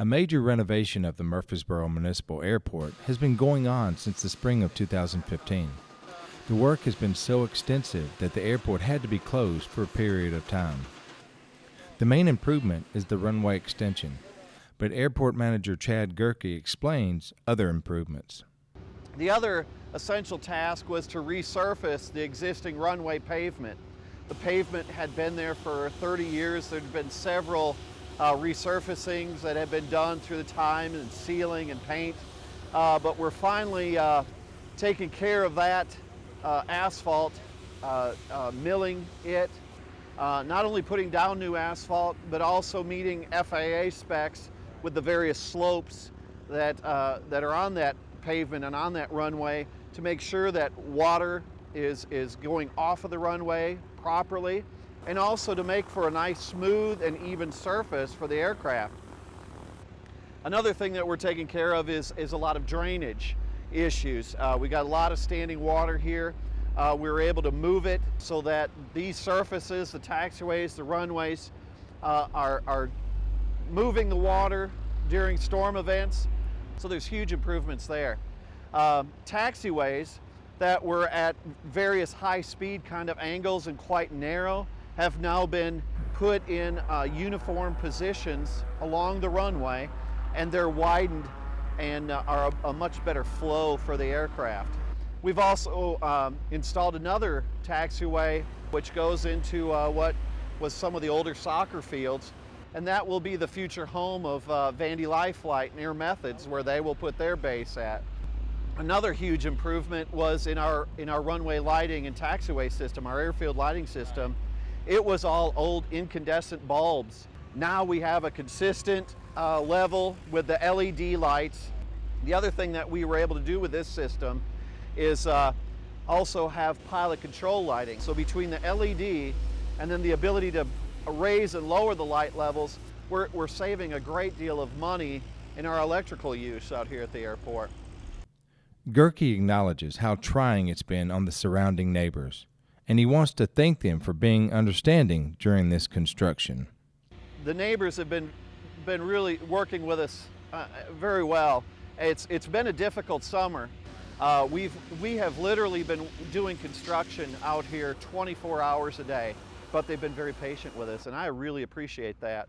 A major renovation of the Murfreesboro Municipal Airport has been going on since the spring of 2015. The work has been so extensive that the airport had to be closed for a period of time. The main improvement is the runway extension, but airport manager Chad Gerke explains other improvements. The other essential task was to resurface the existing runway pavement. The pavement had been there for 30 years. There'd been several resurfacings that had been done through the time, and sealing and paint, but we're finally taking care of that asphalt, milling it, not only putting down new asphalt, but also meeting FAA specs with the various slopes that are on that pavement and on that runway to make sure that water is going off of the runway properly, and also to make for a nice smooth and even surface for the aircraft. Another thing that we're taking care of is a lot of drainage issues. We got a lot of standing water here. We were able to move it so that these surfaces, the taxiways, the runways, are moving the water during storm events. So there's huge improvements there. Taxiways that were at various high-speed kind of angles and quite narrow have now been put in uniform positions along the runway, and they're widened and are a much better flow for the aircraft. We've also installed another taxiway which goes into what was some of the older soccer fields, and that will be the future home of Vandy Life Flight and Air Methods, where they will put their base at. Another huge improvement was in our runway lighting and taxiway system, our airfield lighting system. It was all old incandescent bulbs. Now we have a consistent level with the LED lights. The other thing that we were able to do with this system is also have pilot control lighting. So between the LED and then the ability to raise and lower the light levels, we're saving a great deal of money in our electrical use out here at the airport. Gerke acknowledges how trying it's been on the surrounding neighbors, and he wants to thank them for being understanding during this construction. The neighbors have been really working with us very well. It's been a difficult summer. We have literally been doing construction out here 24 hours a day, but they've been very patient with us, and I really appreciate that.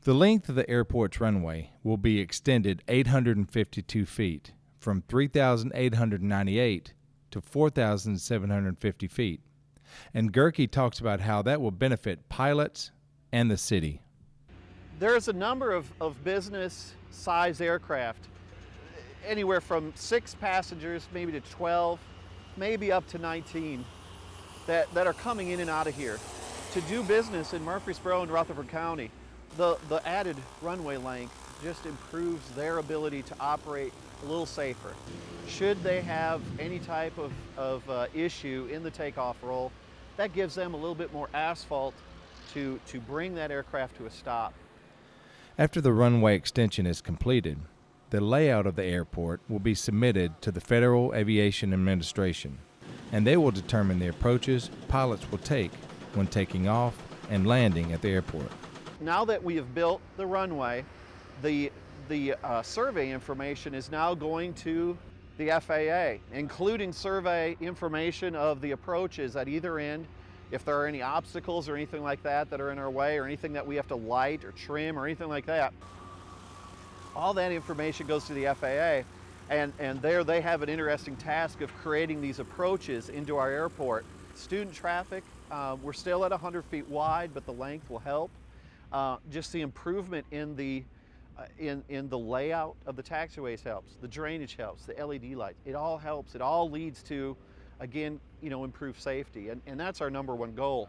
The length of the airport's runway will be extended 852 feet, from 3,898 to 4,750 feet. And Gerke talks about how that will benefit pilots and the city. There's a number of business-size aircraft, anywhere from 6 passengers, maybe to 12, maybe up to 19, that are coming in and out of here to do business in Murfreesboro and Rutherford County. The added runway length just improves their ability to operate a little safer. Should they have any type of issue in the takeoff roll, that gives them a little bit more asphalt to bring that aircraft to a stop. After the runway extension is completed, the layout of the airport will be submitted to the Federal Aviation Administration, and they will determine the approaches pilots will take when taking off and landing at the airport. Now that we have built the runway, the survey information is now going to the FAA, including survey information of the approaches at either end, if there are any obstacles or anything like that that are in our way, or anything that we have to light or trim or anything like that. All that information goes to the FAA, and there they have an interesting task of creating these approaches into our airport. Student traffic, we're still at 100 feet wide, but the length will help. Just the improvement in the layout of the taxiways helps, the drainage helps, the LED lights, it all helps. It all leads to, again, improved safety, and that's our #1 goal.